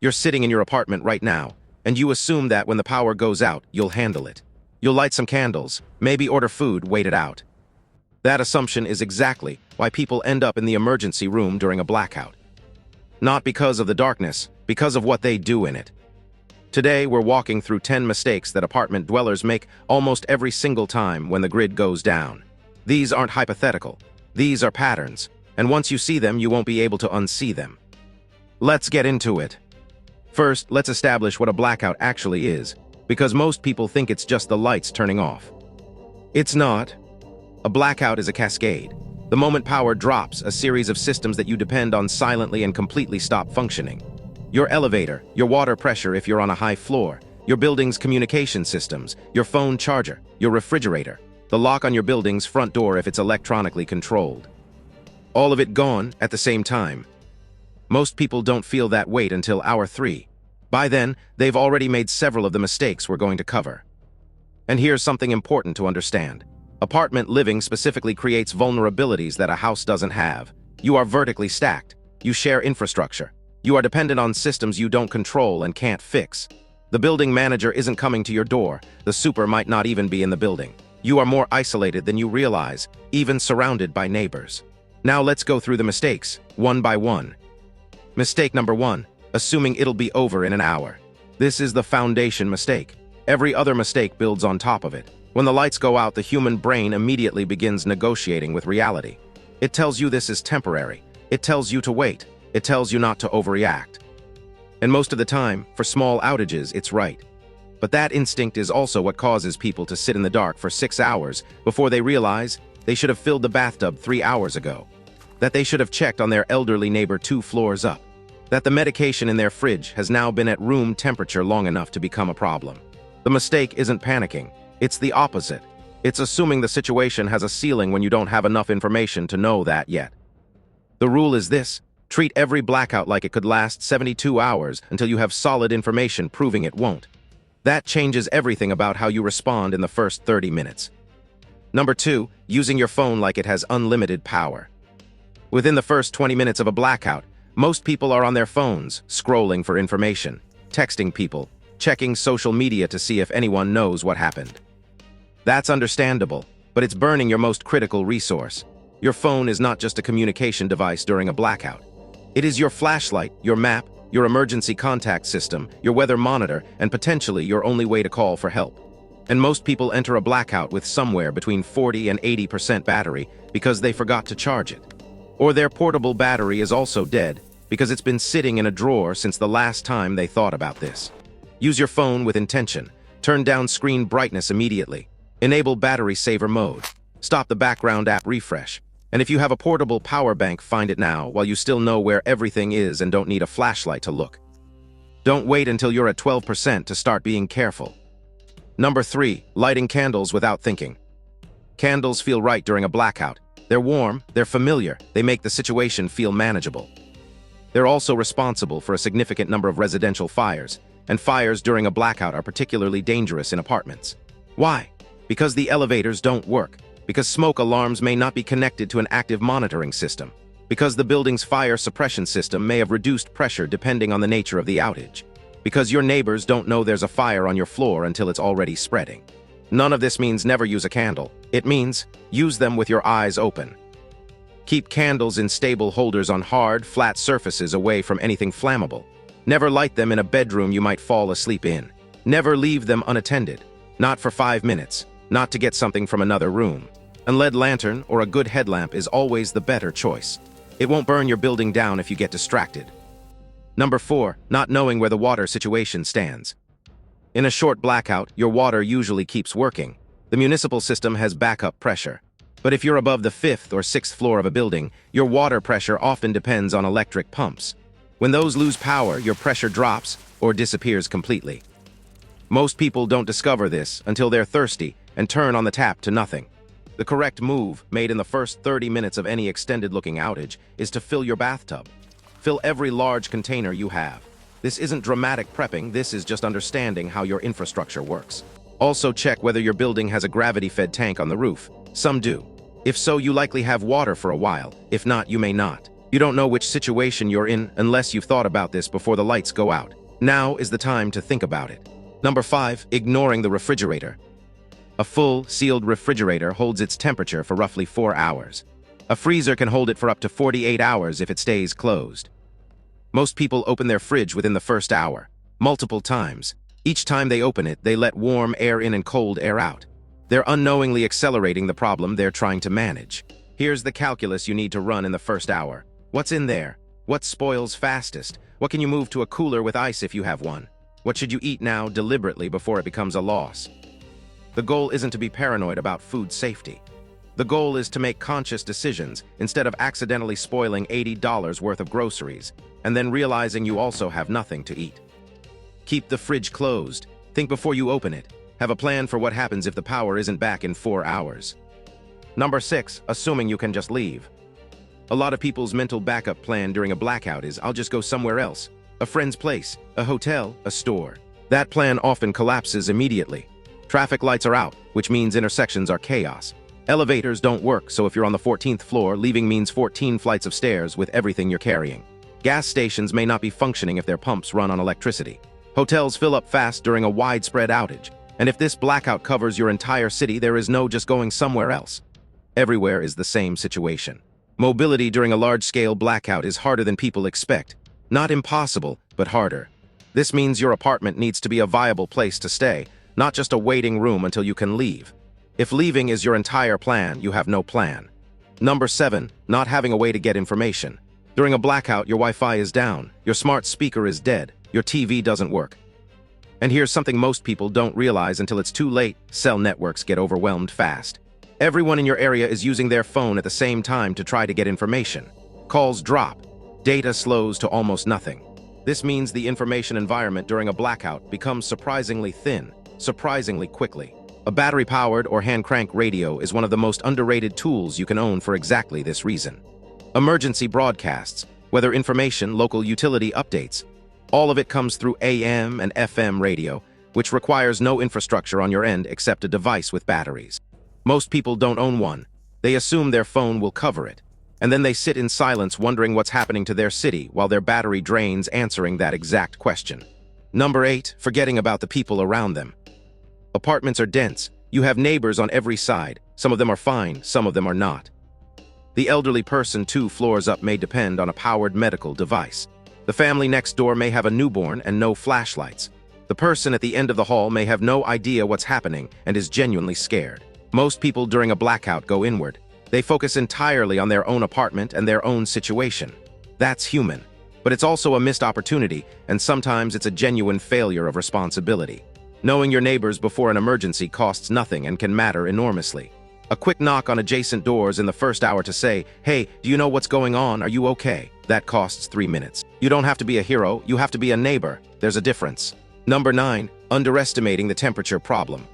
You're sitting in your apartment right now, and you assume that when the power goes out, you'll handle it. You'll light some candles, maybe order food, wait it out. That assumption is exactly why people end up in the emergency room during a blackout. Not because of the darkness, because of what they do in it. Today, we're walking through 10 mistakes that apartment dwellers make almost every single time when the grid goes down. These aren't hypothetical. These are patterns, and once you see them, you won't be able to unsee them. Let's get into it. First, let's establish what a blackout actually is, because most people think it's just the lights turning off. It's not. A blackout is a cascade. The moment power drops, a series of systems that you depend on silently and completely stop functioning. Your elevator, your water pressure if you're on a high floor, your building's communication systems, your phone charger, your refrigerator, the lock on your building's front door if it's electronically controlled. All of it gone at the same time. Most people don't feel that weight until hour 3. By then, they've already made several of the mistakes we're going to cover. And here's something important to understand. Apartment living specifically creates vulnerabilities that a house doesn't have. You are vertically stacked. You share infrastructure. You are dependent on systems you don't control and can't fix. The building manager isn't coming to your door. The super might not even be in the building. You are more isolated than you realize, even surrounded by neighbors. Now let's go through the mistakes, one by one. Mistake number 1, assuming it'll be over in an hour. This is the foundation mistake. Every other mistake builds on top of it. When the lights go out, the human brain immediately begins negotiating with reality. It tells you this is temporary. It tells you to wait. It tells you not to overreact. And most of the time, for small outages, it's right. But that instinct is also what causes people to sit in the dark for 6 hours before they realize they should have filled the bathtub 3 hours ago. That they should have checked on their elderly neighbor 2 floors up. That the medication in their fridge has now been at room temperature long enough to become a problem. The mistake isn't panicking. It's the opposite. It's assuming the situation has a ceiling when you don't have enough information to know that yet. The rule is this: treat every blackout like it could last 72 hours until you have solid information proving it won't. That changes everything about how you respond in the first 30 minutes. Number 2, using your phone like it has unlimited power. Within the first 20 minutes of a blackout, most people are on their phones, scrolling for information, texting people, checking social media to see if anyone knows what happened. That's understandable, but it's burning your most critical resource. Your phone is not just a communication device during a blackout. It is your flashlight, your map, your emergency contact system, your weather monitor, and potentially your only way to call for help. And most people enter a blackout with somewhere between 40 and 80% battery because they forgot to charge it. Or their portable battery is also dead because it's been sitting in a drawer since the last time they thought about this. Use your phone with intention. Turn down screen brightness immediately. Enable battery saver mode. Stop the background app refresh. And if you have a portable power bank, find it now while you still know where everything is and don't need a flashlight to look. Don't wait until you're at 12% to start being careful. Number 3, lighting candles without thinking. Candles feel right during a blackout. They're warm, they're familiar, they make the situation feel manageable. They're also responsible for a significant number of residential fires, and fires during a blackout are particularly dangerous in apartments. Why? Because the elevators don't work. Because smoke alarms may not be connected to an active monitoring system. Because the building's fire suppression system may have reduced pressure depending on the nature of the outage. Because your neighbors don't know there's a fire on your floor until it's already spreading. None of this means never use a candle. It means use them with your eyes open. Keep candles in stable holders on hard, flat surfaces away from anything flammable. Never light them in a bedroom you might fall asleep in. Never leave them unattended. Not for 5 minutes. Not to get something from another room. A LED lantern or a good headlamp is always the better choice. It won't burn your building down if you get distracted. Number 4, not knowing where the water situation stands. In a short blackout, your water usually keeps working. The municipal system has backup pressure. But if you're above the 5th or 6th floor of a building, your water pressure often depends on electric pumps. When those lose power, your pressure drops or disappears completely. Most people don't discover this until they're thirsty and turn on the tap to nothing. The correct move, made in the first 30 minutes of any extended-looking outage, is to fill your bathtub. Fill every large container you have. This isn't dramatic prepping, this is just understanding how your infrastructure works. Also check whether your building has a gravity-fed tank on the roof. Some do. If so, you likely have water for a while. If not, you may not. You don't know which situation you're in unless you've thought about this before the lights go out. Now is the time to think about it. Number 5, ignoring the refrigerator. A full, sealed refrigerator holds its temperature for roughly 4 hours. A freezer can hold it for up to 48 hours if it stays closed. Most people open their fridge within the first hour, multiple times. Each time they open it, they let warm air in and cold air out. They're unknowingly accelerating the problem they're trying to manage. Here's the calculus you need to run in the first hour. What's in there? What spoils fastest? What can you move to a cooler with ice if you have one? What should you eat now deliberately before it becomes a loss? The goal isn't to be paranoid about food safety. The goal is to make conscious decisions instead of accidentally spoiling $80 worth of groceries and then realizing you also have nothing to eat. Keep the fridge closed. Think before you open it. Have a plan for what happens if the power isn't back in 4 hours. Number 6, assuming you can just leave. A lot of people's mental backup plan during a blackout is, I'll just go somewhere else. A friend's place, a hotel, a store. That plan often collapses immediately. Traffic lights are out, which means intersections are chaos. Elevators don't work, so if you're on the 14th floor, leaving means 14 flights of stairs with everything you're carrying. Gas stations may not be functioning if their pumps run on electricity. Hotels fill up fast during a widespread outage. And if this blackout covers your entire city, there is no just going somewhere else. Everywhere is the same situation. Mobility during a large-scale blackout is harder than people expect. Not impossible, but harder. This means your apartment needs to be a viable place to stay, not just a waiting room until you can leave. If leaving is your entire plan, you have no plan. Number 7, not having a way to get information. During a blackout, your Wi-Fi is down, your smart speaker is dead, your TV doesn't work. And here's something most people don't realize until it's too late: cell networks get overwhelmed fast. Everyone in your area is using their phone at the same time to try to get information. Calls drop. Data slows to almost nothing. This means the information environment during a blackout becomes surprisingly thin, surprisingly quickly. A battery-powered or hand-crank radio is one of the most underrated tools you can own for exactly this reason. Emergency broadcasts, weather information, local utility updates, all of it comes through AM and FM radio, which requires no infrastructure on your end except a device with batteries. Most people don't own one. They assume their phone will cover it. And then they sit in silence wondering what's happening to their city while their battery drains answering that exact question. Number 8, forgetting about the people around them. Apartments are dense. You have neighbors on every side. Some of them are fine, some of them are not. The elderly person 2 floors up may depend on a powered medical device. The family next door may have a newborn and no flashlights. The person at the end of the hall may have no idea what's happening and is genuinely scared. Most people during a blackout go inward. They focus entirely on their own apartment and their own situation. That's human. But it's also a missed opportunity, and sometimes it's a genuine failure of responsibility. Knowing your neighbors before an emergency costs nothing and can matter enormously. A quick knock on adjacent doors in the first hour to say, "Hey, do you know what's going on? Are you okay?" That costs 3 minutes. You don't have to be a hero, you have to be a neighbor. There's a difference. Number 9, underestimating the temperature problem.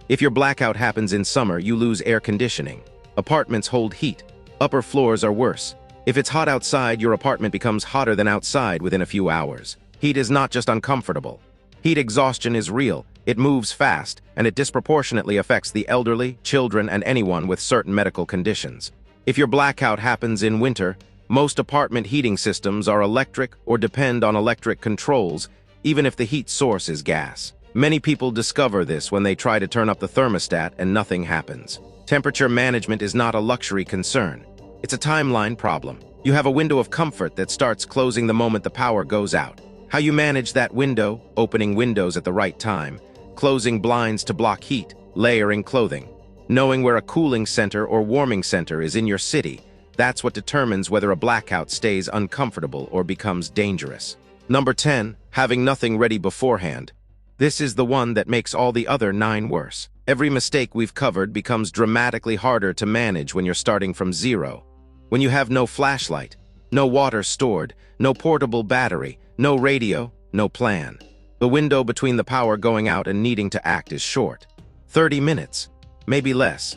If your blackout happens in summer, you lose air conditioning. Apartments hold heat. Upper floors are worse. If it's hot outside, your apartment becomes hotter than outside within a few hours. Heat is not just uncomfortable. Heat exhaustion is real. It moves fast, and it disproportionately affects the elderly, children, and anyone with certain medical conditions. If your blackout happens in winter, most apartment heating systems are electric or depend on electric controls, even if the heat source is gas. Many people discover this when they try to turn up the thermostat and nothing happens. Temperature management is not a luxury concern. It's a timeline problem. You have a window of comfort that starts closing the moment the power goes out. How you manage that window, opening windows at the right time, closing blinds to block heat, layering clothing, knowing where a cooling center or warming center is in your city, that's what determines whether a blackout stays uncomfortable or becomes dangerous. Number 10, having nothing ready beforehand. This is the one that makes all the other 9 worse. Every mistake we've covered becomes dramatically harder to manage when you're starting from zero. When you have no flashlight, no water stored, no portable battery, no radio, no plan. The window between the power going out and needing to act is short. 30 minutes, maybe less.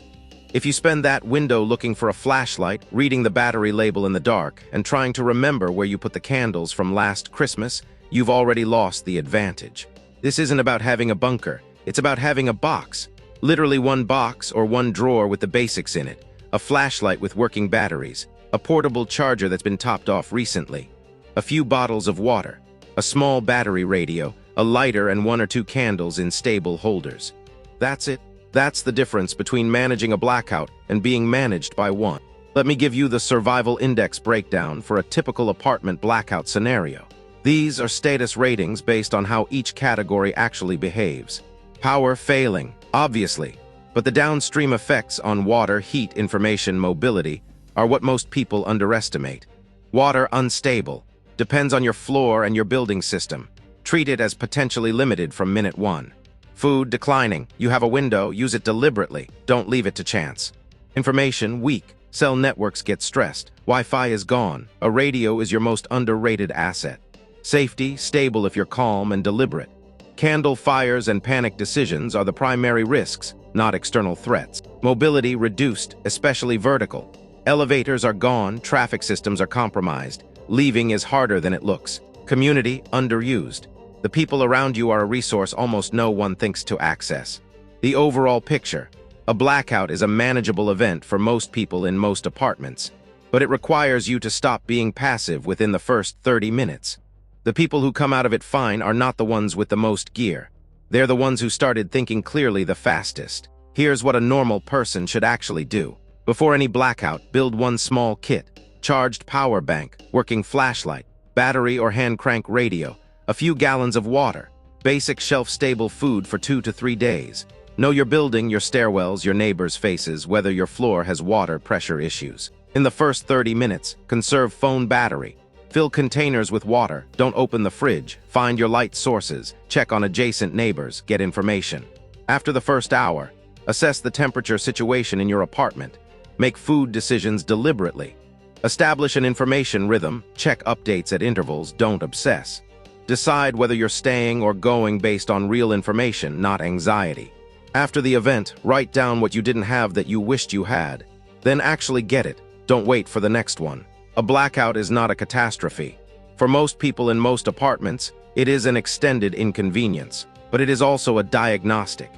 If you spend that window looking for a flashlight, reading the battery label in the dark, and trying to remember where you put the candles from last Christmas, you've already lost the advantage. This isn't about having a bunker, it's about having a box. Literally one box or one drawer with the basics in it. A flashlight with working batteries, a portable charger that's been topped off recently, a few bottles of water, a small battery radio, a lighter, and 1 or 2 candles in stable holders. That's it. That's the difference between managing a blackout and being managed by one. Let me give you the survival index breakdown for a typical apartment blackout scenario. These are status ratings based on how each category actually behaves. Power failing, obviously, but the downstream effects on water, heat, information, mobility are what most people underestimate. Water unstable, depends on your floor and your building system. Treat it as potentially limited from minute 1. Food declining, you have a window, use it deliberately, don't leave it to chance. Information weak, cell networks get stressed, Wi-Fi is gone, a radio is your most underrated asset. Safety, stable if you're calm and deliberate. Candle fires and panic decisions are the primary risks, not external threats. Mobility reduced, especially vertical. Elevators are gone, traffic systems are compromised. Leaving is harder than it looks. Community underused. The people around you are a resource almost no one thinks to access. The overall picture. A blackout is a manageable event for most people in most apartments, but it requires you to stop being passive within the first 30 minutes. The people who come out of it fine are not the ones with the most gear. They're the ones who started thinking clearly the fastest. Here's what a normal person should actually do. Before any blackout, build one small kit. Charged power bank, working flashlight, battery or hand crank radio, a few gallons of water, basic shelf-stable food for 2 to 3 days. Know your building, your stairwells, your neighbors' faces, whether your floor has water pressure issues. In the first 30 minutes, conserve phone battery. Fill containers with water, don't open the fridge, find your light sources, check on adjacent neighbors, get information. After the first hour, assess the temperature situation in your apartment. Make food decisions deliberately. Establish an information rhythm, check updates at intervals, don't obsess. Decide whether you're staying or going based on real information, not anxiety. After the event, write down what you didn't have that you wished you had. Then actually get it. Don't wait for the next one. A blackout is not a catastrophe. For most people in most apartments, it is an extended inconvenience, but it is also a diagnostic.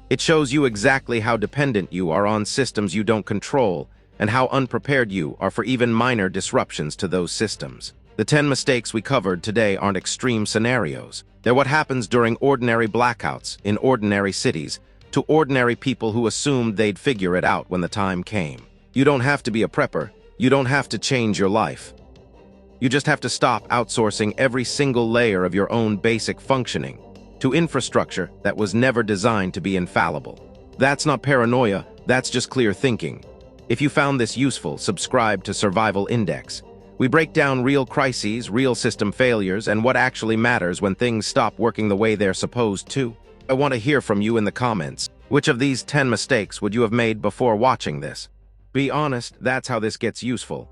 It shows you exactly how dependent you are on systems you don't control and how unprepared you are for even minor disruptions to those systems. The 10 mistakes we covered today aren't extreme scenarios. They're what happens during ordinary blackouts in ordinary cities to ordinary people who assumed they'd figure it out when the time came. You don't have to be a prepper. You don't have to change your life. You just have to stop outsourcing every single layer of your own basic functioning to infrastructure that was never designed to be infallible. That's not paranoia, that's just clear thinking. If you found this useful, subscribe to Survival Index. We break down real crises, real system failures, and what actually matters when things stop working the way they're supposed to. I want to hear from you in the comments. Which of these 10 mistakes would you have made before watching this? Be honest, that's how this gets useful.